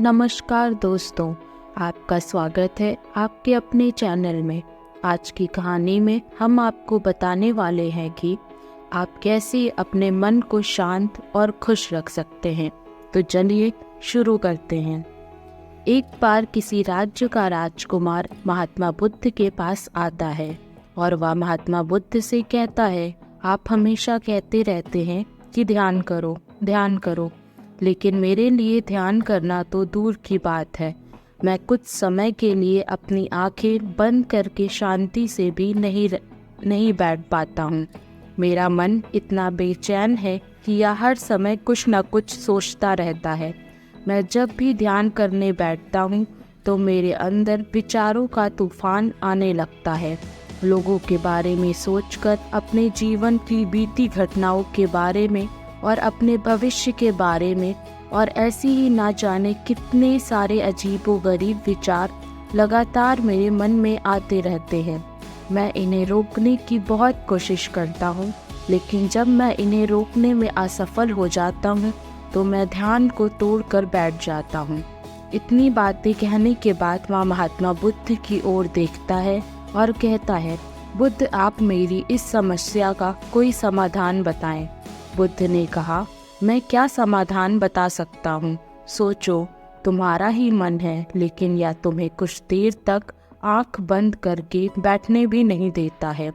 नमस्कार दोस्तों, आपका स्वागत है आपके अपने चैनल में। आज की कहानी में हम आपको बताने वाले हैं कि आप कैसे अपने मन को शांत और खुश रख सकते हैं। तो चलिए शुरू करते हैं। एक बार किसी राज्य का राजकुमार महात्मा बुद्ध के पास आता है और वह महात्मा बुद्ध से कहता है, आप हमेशा कहते रहते हैं कि ध्यान करो ध्यान करो, लेकिन मेरे लिए ध्यान करना तो दूर की बात है। मैं कुछ समय के लिए अपनी आंखें बंद करके शांति से भी नहीं बैठ पाता हूँ। मेरा मन इतना बेचैन है कि यह हर समय कुछ न कुछ सोचता रहता है। मैं जब भी ध्यान करने बैठता हूँ तो मेरे अंदर विचारों का तूफान आने लगता है। लोगों के बारे में सोचकर, अपने जीवन की बीती घटनाओं के बारे में और अपने भविष्य के बारे में, और ऐसी ही ना जाने कितने सारे अजीबोगरीब विचार लगातार मेरे मन में आते रहते हैं। मैं इन्हें रोकने की बहुत कोशिश करता हूँ, लेकिन जब मैं इन्हें रोकने में असफल हो जाता हूँ तो मैं ध्यान को तोड़कर बैठ जाता हूँ। इतनी बातें कहने के बाद वह महात्मा बुद्ध की ओर देखता है और कहता है, बुद्ध, आप मेरी इस समस्या का कोई समाधान बताएं। बुद्ध ने कहा, मैं क्या समाधान बता सकता हूँ। सोचो, तुम्हारा ही मन है, लेकिन यह तुम्हें कुछ देर तक आंख बंद करके बैठने भी नहीं देता है।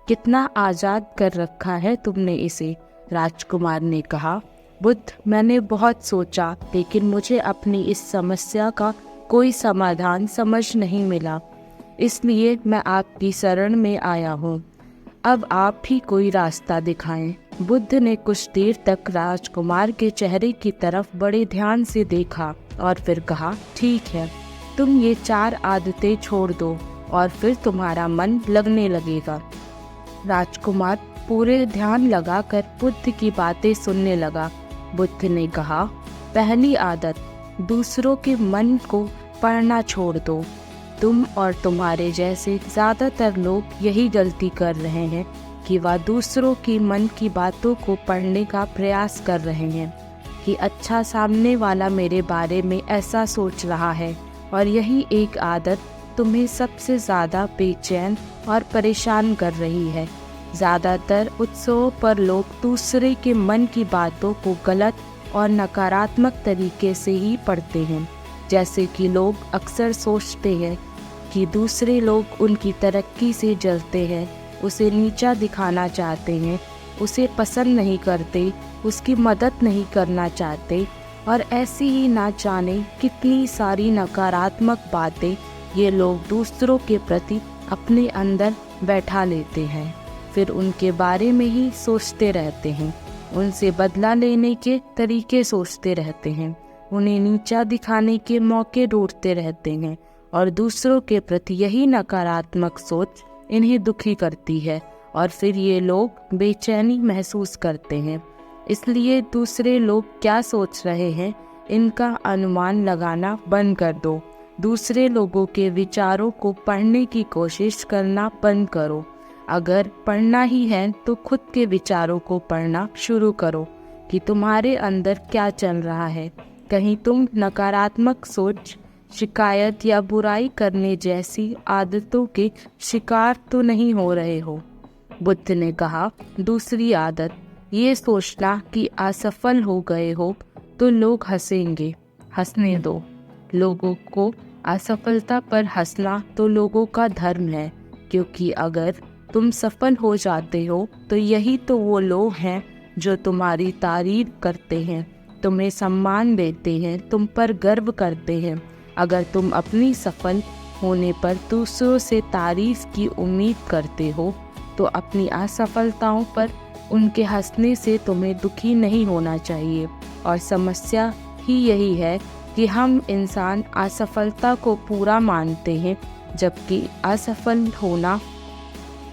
कितना आज़ाद कर रखा है तुमने इसे। राजकुमार ने कहा, बुद्ध, मैंने बहुत सोचा, लेकिन मुझे अपनी इस समस्या का कोई समाधान समझ नहीं मिला, इसलिए मैं आपकी शरण में आया हूँ। अब आप ही कोई रास्ता दिखाएं। बुद्ध ने कुछ देर तक राजकुमार के चेहरे की तरफ बड़े ध्यान से देखा और फिर कहा, ठीक है, तुम ये 4 आदतें छोड़ दो और फिर तुम्हारा मन लगने लगेगा। राजकुमार पूरे ध्यान लगाकर बुद्ध की बातें सुनने लगा। बुद्ध ने कहा, पहली आदत, दूसरों के मन को पढ़ना छोड़ दो। तुम और तुम्हारे जैसे ज़्यादातर लोग यही गलती कर रहे हैं कि वह दूसरों की मन की बातों को पढ़ने का प्रयास कर रहे हैं कि अच्छा, सामने वाला मेरे बारे में ऐसा सोच रहा है, और यही एक आदत तुम्हें सबसे ज़्यादा बेचैन और परेशान कर रही है। ज़्यादातर उत्सवों पर लोग दूसरे के मन की बातों को गलत और नकारात्मक तरीके से ही पढ़ते हैं। जैसे कि लोग अक्सर सोचते हैं कि दूसरे लोग उनकी तरक्की से जलते हैं, उसे नीचा दिखाना चाहते हैं, उसे पसंद नहीं करते, उसकी मदद नहीं करना चाहते, और ऐसी ही ना जाने कितनी सारी नकारात्मक बातें ये लोग दूसरों के प्रति अपने अंदर बैठा लेते हैं। फिर उनके बारे में ही सोचते रहते हैं, उनसे बदला लेने के तरीके सोचते रहते हैं, उन्हें नीचा दिखाने के मौके ढूंढते रहते हैं, और दूसरों के प्रति यही नकारात्मक सोच इन्हें दुखी करती है, और फिर ये लोग बेचैनी महसूस करते हैं। इसलिए दूसरे लोग क्या सोच रहे हैं, इनका अनुमान लगाना बंद कर दो। दूसरे लोगों के विचारों को पढ़ने की कोशिश करना बंद करो। अगर पढ़ना ही है तो खुद के विचारों को पढ़ना शुरू करो कि तुम्हारे अंदर क्या चल रहा है। कहीं तुम नकारात्मक सोच, शिकायत या बुराई करने जैसी आदतों के शिकार तो नहीं हो रहे हो। बुद्ध ने कहा, दूसरी आदत, ये सोचना कि असफल हो गए हो तो लोग हंसेंगे। हंसने दो। लोगों को असफलता पर हंसना तो लोगों का धर्म है, क्योंकि अगर तुम सफल हो जाते हो तो यही तो वो लोग हैं जो तुम्हारी तारीफ करते हैं, तुम्हें सम्मान देते हैं, तुम पर गर्व करते हैं। अगर तुम अपनी सफल होने पर दूसरों से तारीफ की उम्मीद करते हो तो अपनी असफलताओं पर उनके हंसने से तुम्हें दुखी नहीं होना चाहिए। और समस्या ही यही है कि हम इंसान असफलता को पूरा मानते हैं, जबकि असफल होना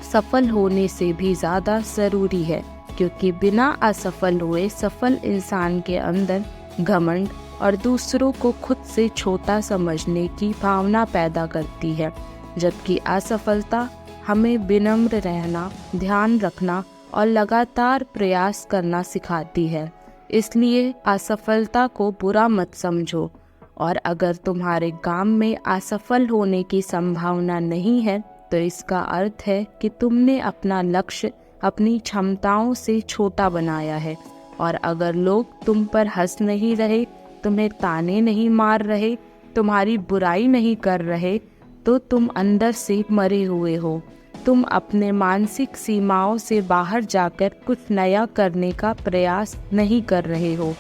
सफल होने से भी ज़्यादा ज़रूरी है, क्योंकि बिना असफल हुए सफल इंसान के अंदर घमंड और दूसरों को खुद से छोटा समझने की भावना पैदा करती है, जबकि असफलता हमें विनम्र रहना, ध्यान रखना और लगातार प्रयास करना सिखाती है। इसलिए असफलता को बुरा मत समझो और अगर तुम्हारे काम में असफल होने की संभावना नहीं है तो इसका अर्थ है कि तुमने अपना लक्ष्य अपनी क्षमताओं से छोटा बनाया है। और अगर लोग तुम पर हंस नहीं रहे, तुम्हें ताने नहीं मार रहे, तुम्हारी बुराई नहीं कर रहे, तो तुम अंदर से मरे हुए हो। तुम अपने मानसिक सीमाओं से बाहर जाकर कुछ नया करने का प्रयास नहीं कर रहे हो,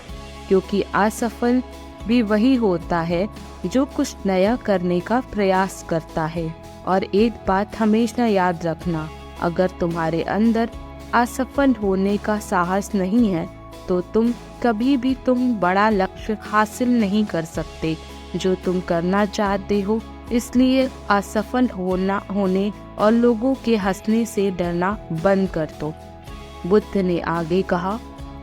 क्योंकि असफल भी वही होता है जो कुछ नया करने का प्रयास करता है। और एक बात हमेशा याद रखना, अगर तुम्हारे अंदर असफल होने का साहस नहीं है तो तुम कभी भी बड़ा लक्ष्य हासिल नहीं कर सकते जो तुम करना चाहते हो। इसलिए असफल होने और लोगों के हंसने से डरना बंद कर दो। बुद्ध ने आगे कहा,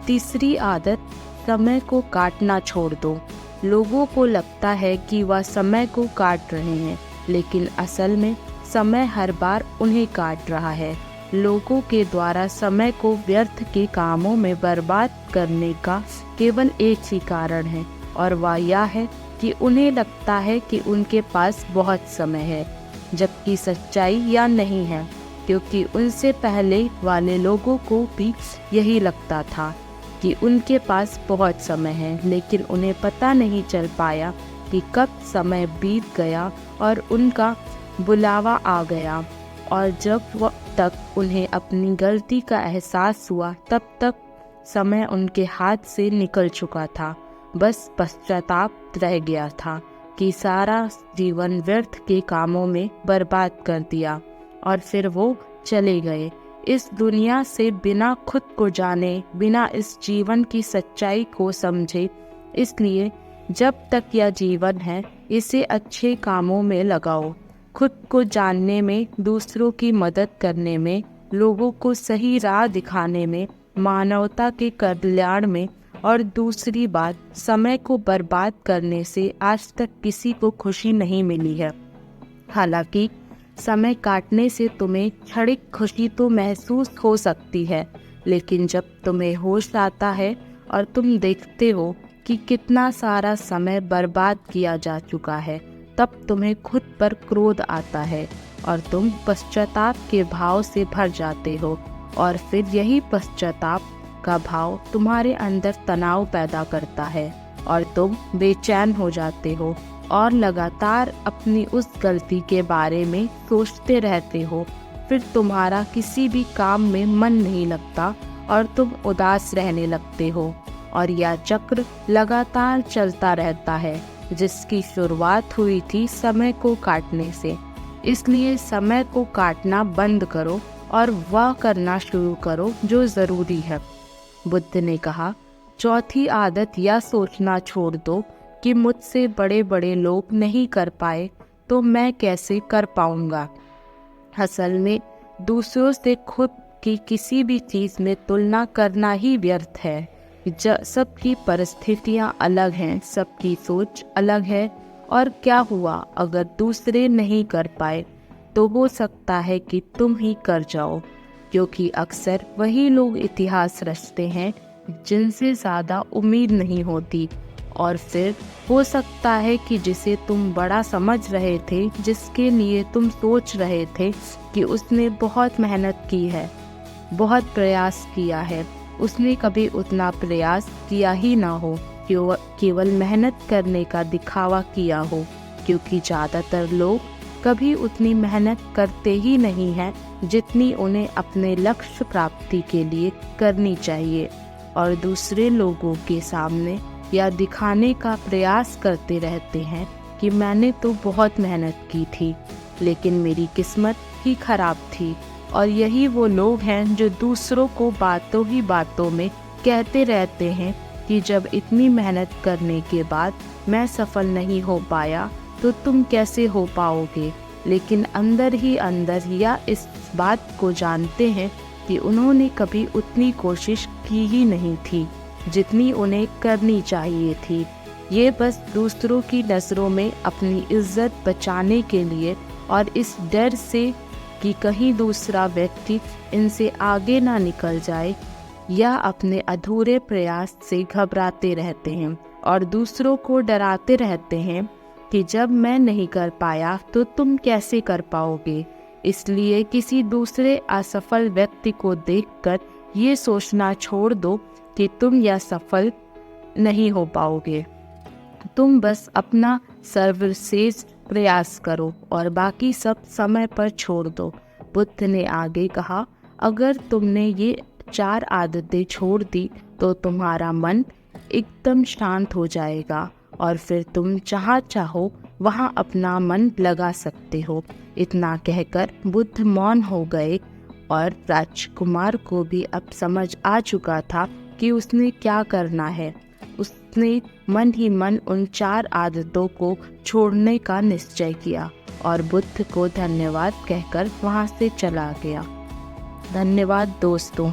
तीसरी आदत, समय को काटना छोड़ दो। लोगों को लगता है कि वह समय को काट रहे हैं, लेकिन असल में समय हर बार उन्हें काट रहा है। लोगों के द्वारा समय को व्यर्थ के कामों में बर्बाद करने का केवल एक ही कारण है, और वह यह है कि उन्हें लगता है कि उनके पास बहुत समय है, जबकि सच्चाई यह नहीं है, क्योंकि उनसे पहले वाले लोगों को भी यही लगता था कि उनके पास बहुत समय है, लेकिन उन्हें पता नहीं चल पाया कि कब समय बीत गया और उनका बुलावा आ गया। और जब तक उन्हें अपनी गलती का एहसास हुआ तब तक समय उनके हाथ से निकल चुका था। बस पश्चाताप रह गया था कि सारा जीवन व्यर्थ के कामों में बर्बाद कर दिया, और फिर वो चले गए इस दुनिया से बिना खुद को जाने, बिना इस जीवन की सच्चाई को समझे। इसलिए जब तक यह जीवन है, इसे अच्छे कामों में लगाओ, खुद को जानने में, दूसरों की मदद करने में, लोगों को सही राह दिखाने में, मानवता के कल्याण में। और दूसरी बात, समय को बर्बाद करने से आज तक किसी को खुशी नहीं मिली है। हालांकि समय काटने से तुम्हें क्षणिक खुशी तो महसूस हो सकती है, लेकिन जब तुम्हें होश आता है और तुम देखते हो कि कितना सारा समय बर्बाद किया जा चुका है, तब तुम्हें खुद पर क्रोध आता है और तुम पश्चाताप के भाव से भर जाते हो। और फिर यही पश्चाताप का भाव तुम्हारे अंदर तनाव पैदा करता है और तुम बेचैन हो जाते हो और लगातार अपनी उस गलती के बारे में सोचते रहते हो। फिर तुम्हारा किसी भी काम में मन नहीं लगता और तुम उदास रहने लगते हो, और यह चक्र लगातार चलता रहता है, जिसकी शुरुआत हुई थी समय को काटने से। इसलिए समय को काटना बंद करो और वह करना शुरू करो जो ज़रूरी है। बुद्ध ने कहा, चौथी आदत, यह सोचना छोड़ दो कि मुझसे बड़े बड़े लोग नहीं कर पाए तो मैं कैसे कर पाऊंगा। असल में दूसरों से खुद की किसी भी चीज़ में तुलना करना ही व्यर्थ है। सबकी परिस्थितियाँ अलग हैं, सबकी सोच अलग है, और क्या हुआ अगर दूसरे नहीं कर पाए, तो हो सकता है कि तुम ही कर जाओ, क्योंकि अक्सर वही लोग इतिहास रचते हैं जिनसे ज़्यादा उम्मीद नहीं होती। और फिर हो सकता है कि जिसे तुम बड़ा समझ रहे थे, जिसके लिए तुम सोच रहे थे कि उसने बहुत मेहनत की है, बहुत प्रयास किया है, उसने कभी उतना प्रयास किया ही ना हो, केवल मेहनत करने का दिखावा किया हो, क्योंकि ज़्यादातर लोग कभी उतनी मेहनत करते ही नहीं हैं जितनी उन्हें अपने लक्ष्य प्राप्ति के लिए करनी चाहिए, और दूसरे लोगों के सामने या दिखाने का प्रयास करते रहते हैं कि मैंने तो बहुत मेहनत की थी, लेकिन मेरी किस्मत ही खराब थी। और यही वो लोग हैं जो दूसरों को बातों ही बातों में कहते रहते हैं कि जब इतनी मेहनत करने के बाद मैं सफल नहीं हो पाया तो तुम कैसे हो पाओगे, लेकिन अंदर ही अंदर या इस बात को जानते हैं कि उन्होंने कभी उतनी कोशिश की ही नहीं थी जितनी उन्हें करनी चाहिए थी। ये बस दूसरों की नज़रों में अपनी इज्जत बचाने के लिए और इस डर से कि कहीं दूसरा व्यक्ति इनसे आगे ना निकल जाए या अपने अधूरे प्रयास से घबराते रहते हैं। और दूसरों को डराते रहते हैं कि जब मैं नहीं कर पाया तो तुम कैसे कर पाओगे। इसलिए किसी दूसरे असफल व्यक्ति को देखकर ये सोचना छोड़ दो कि तुम यह सफल नहीं हो पाओगे। तुम बस अपना सर्वश्रेष्ठ प्रयास करो और बाकी सब समय पर छोड़ दो। बुद्ध ने आगे कहा, अगर तुमने ये 4 आदतें छोड़ दी तो तुम्हारा मन एकदम शांत हो जाएगा और फिर तुम जहाँ चाहो वहाँ अपना मन लगा सकते हो। इतना कहकर बुद्ध मौन हो गए और राजकुमार को भी अब समझ आ चुका था कि उसने क्या करना है। उसने मन ही मन उन 4 आदतों को छोड़ने का निश्चय किया और बुद्ध को धन्यवाद कहकर वहाँ से चला गया। धन्यवाद दोस्तों।